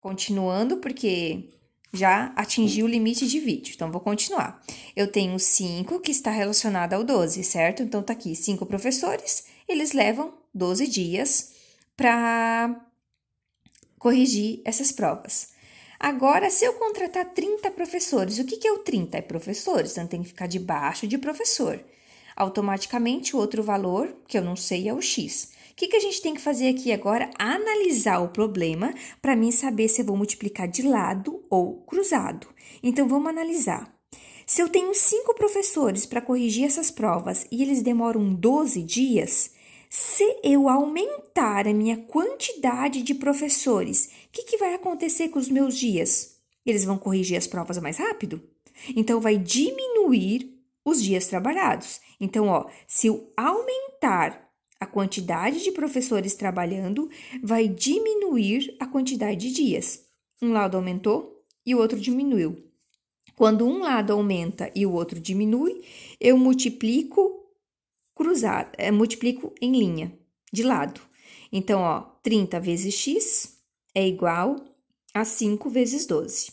Continuando, porque já atingi o limite de vídeo, então vou continuar. Eu tenho 5 que está relacionado ao 12, certo? Então tá aqui 5 professores, eles levam 12 dias para corrigir essas provas. Agora, se eu contratar 30 professores, o que é o 30? É professores, então tem que ficar debaixo de professor. Automaticamente, o outro valor, que eu não sei, é o X. O que a gente tem que fazer aqui agora? Analisar o problema para mim saber se eu vou multiplicar de lado ou cruzado. Então, vamos analisar. Se eu tenho 5 professores para corrigir essas provas e eles demoram 12 dias, se eu aumentar a minha quantidade de professores, o que vai acontecer com os meus dias? Eles vão corrigir as provas mais rápido? Então, vai diminuir os dias trabalhados. Então, se eu aumentar a quantidade de professores trabalhando, vai diminuir a quantidade de dias. Um lado aumentou e o outro diminuiu. Quando um lado aumenta e o outro diminui, eu multiplico multiplico em linha, de lado. Então, 30 vezes x é igual a 5 vezes 12.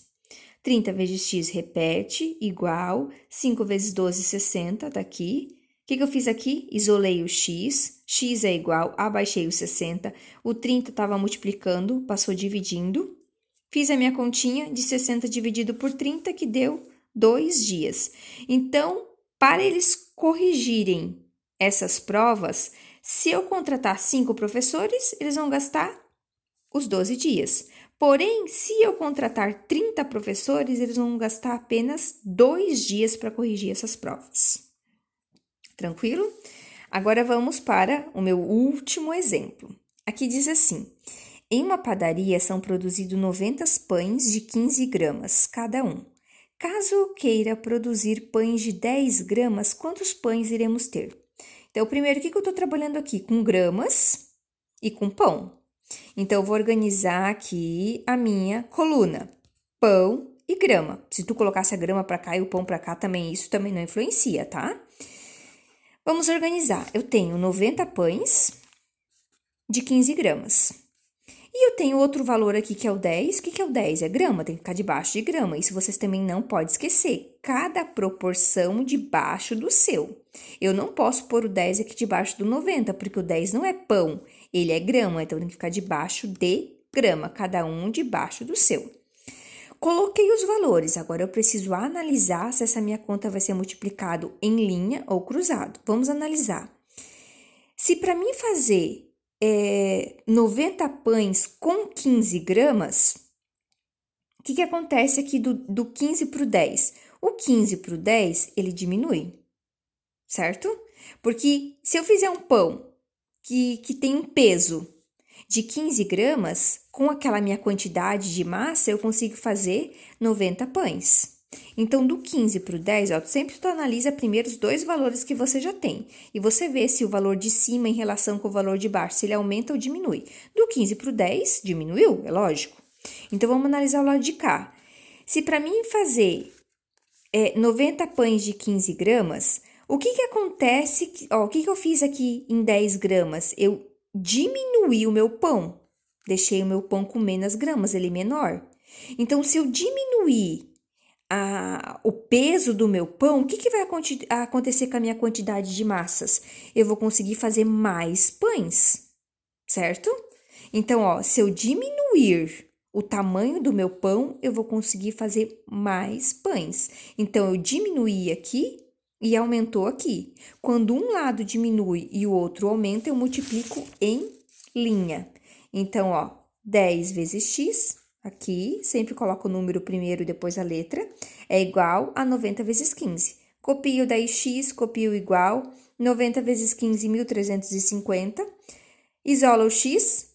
30 vezes x repete, igual, 5 vezes 12, 60, tá aqui. O que eu fiz aqui? Isolei o x é igual, abaixei o 60, o 30 estava multiplicando, passou dividindo. Fiz a minha continha de 60 dividido por 30, que deu 2 dias. Então, para eles corrigirem essas provas, se eu contratar 5 professores, eles vão gastar os 12 dias. Porém, se eu contratar 30 professores, eles vão gastar apenas 2 dias para corrigir essas provas. Tranquilo? Agora vamos para o meu último exemplo. Aqui diz assim: em uma padaria são produzidos 90 pães de 15 gramas cada um. Caso eu queira produzir pães de 10 gramas, quantos pães iremos ter? Então, primeiro, o que eu estou trabalhando aqui? Com gramas e com pão. Então, eu vou organizar aqui a minha coluna: pão e grama. Se tu colocasse a grama para cá e o pão para cá, também isso também não influencia, tá? Vamos organizar. Eu tenho 90 pães de 15 gramas. E eu tenho outro valor aqui que é o 10. O que é o 10? É grama, tem que ficar debaixo de grama. Isso vocês também não podem esquecer. Cada proporção debaixo do seu. Eu não posso pôr o 10 aqui debaixo do 90, porque o 10 não é pão, ele é grama, então tem que ficar debaixo de grama, cada um debaixo do seu. Coloquei os valores, agora eu preciso analisar se essa minha conta vai ser multiplicado em linha ou cruzado. Vamos analisar. Se para mim fazer 90 pães com 15 gramas, o que acontece aqui do 15 para o 10? O 15 para o 10, ele diminui, certo? Porque se eu fizer um pão que tem um peso de 15 gramas, com aquela minha quantidade de massa, eu consigo fazer 90 pães. Então, do 15 para o 10, sempre tu analisa primeiro os dois valores que você já tem. E você vê se o valor de cima em relação com o valor de baixo, se ele aumenta ou diminui. Do 15 para o 10, diminuiu, é lógico. Então, vamos analisar o lado de cá. Se para mim fazer 90 pães de 15 gramas, o que acontece? O que eu fiz aqui em 10 gramas? Eu diminuí o meu pão. Deixei o meu pão com menos gramas, ele menor. Então, se eu diminuir o peso do meu pão, o que vai acontecer com a minha quantidade de massas? Eu vou conseguir fazer mais pães, certo? Então, se eu diminuir o tamanho do meu pão, eu vou conseguir fazer mais pães. Então, eu diminuí aqui e aumentou aqui. Quando um lado diminui e o outro aumenta, eu multiplico em linha. Então, 10 vezes x, aqui, sempre coloco o número primeiro e depois a letra, é igual a 90 vezes 15. Copio daí x, copio igual, 90 vezes 15, 1.350. Isola o x,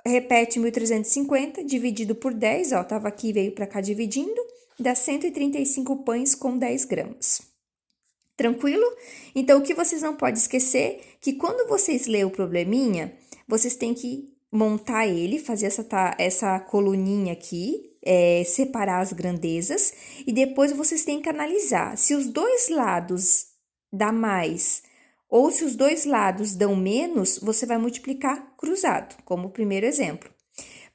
repete 1.350, dividido por 10, tava aqui, veio para cá dividindo, dá 135 pães com 10 gramas. Tranquilo? Então, o que vocês não podem esquecer, que quando vocês lêem o probleminha, vocês têm que montar ele, fazer essa coluninha aqui, separar as grandezas, e depois vocês têm que analisar se os dois lados dá mais ou se os dois lados dão menos, você vai multiplicar cruzado, como o primeiro exemplo.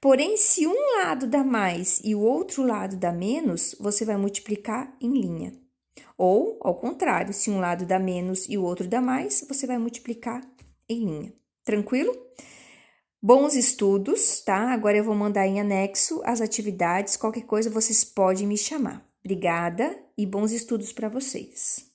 Porém, se um lado dá mais e o outro lado dá menos, você vai multiplicar em linha. Ou, ao contrário, se um lado dá menos e o outro dá mais, você vai multiplicar em linha. Tranquilo? Bons estudos, tá? Agora eu vou mandar em anexo as atividades. Qualquer coisa vocês podem me chamar. Obrigada e bons estudos para vocês.